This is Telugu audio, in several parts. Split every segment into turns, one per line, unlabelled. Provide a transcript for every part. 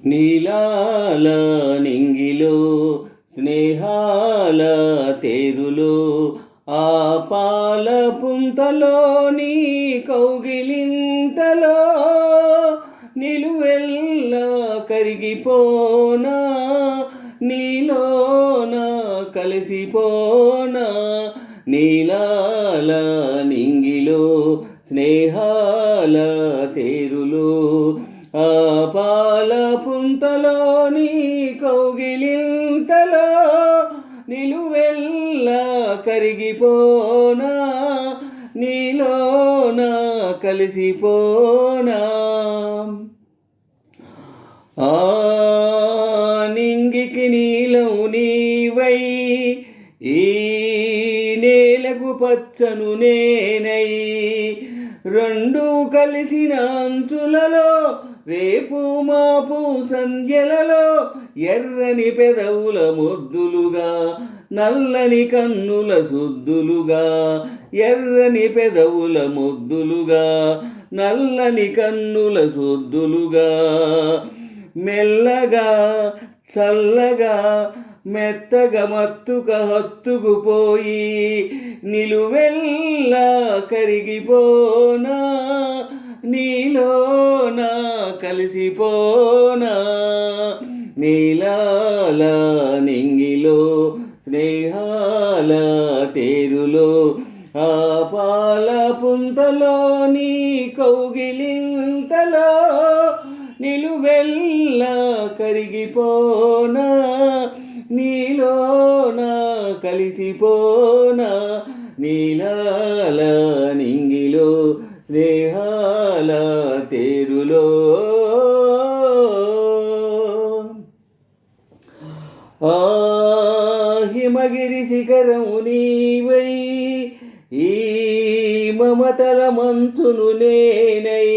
నీలాల నింగిలో స్నేహాల తేరులో ఆ పాల పుంతలో నీ కౌగిలింతలో నిలువెల్లా కరిగిపోనా నీలోన కలిసిపోనా నీలాల నింగిలో స్నేహాల తేరులో ఆ పాల పుంతలోని కౌగిలింతలో నిలువెల్లా కరిగిపోనా నీలోన కలిసిపోనా ఆ నింగికి నీలం నీవై ఈ నేలకు పచ్చను నేనై రెండు కలిసిన అంచులలో రేపు మాపు సంధ్యలలో ఎర్రని పెదవుల ముద్దులుగా నల్లని కన్నుల సుద్దులుగా ఎర్రని పెదవుల ముద్దులుగా నల్లని కన్నుల సుద్దులుగా మెల్లగా చల్లగా మెత్తగా మత్తుక హత్తుకుపోయి నిలువెల్లా కరిగిపోనా నీలోన కలిసిపోనా నీలాల నింగిలో స్నేహాల తేరులో ఆ పాల పుంతలో నీ కౌగిలింతలో నిలువెల్లా కరిగిపోనా నీలోన కలిసిపోనా నీలాల నింగిలో స్నేహాల తేరులో ఆ హిమగిరి శిఖరము నీవై ఈ మమతల మంచును నేనై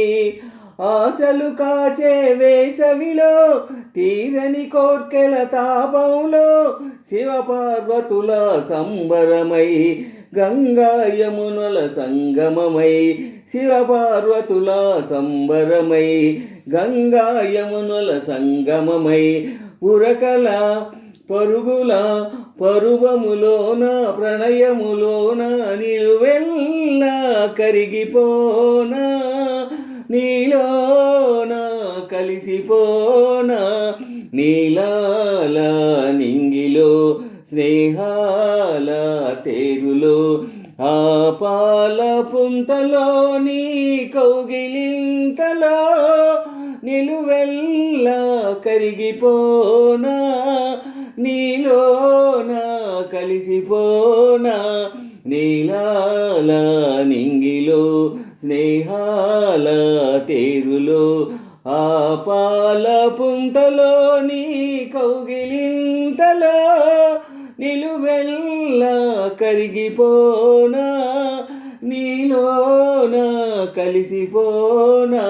ఆశలు కాచే వేసవిలో తీరని కోర్కెల తాపంలో శివపార్వతుల సంబరమై గంగా యమునుల సంగమమై శివపార్వతుల సంబరమై గంగా యమునుల సంగమమై ఉరకల పరుగుల పరువములోన ప్రణయములోన నిలువెల్లా కరిగిపోనా నీలోన కలిసిపోనా నీలాల నింగిలో స్నేహాల తేరులో ఆ పాల పుంతలో నీ కౌగిలింతలో నిలువెల్లా కరిగిపోనా నీలోన కలిసిపోనా నీలాల నింగిలో స్నేహాల తేరులో ఆ పాల పుంతలో నీ కౌగిలింతలో నిలువెల్లా కరిగిపోనా నీలోన కలిసిపోనా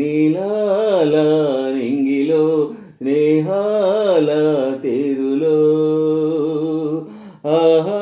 నీలాల నింగిలో స్నేహాల తేరులో ఆహా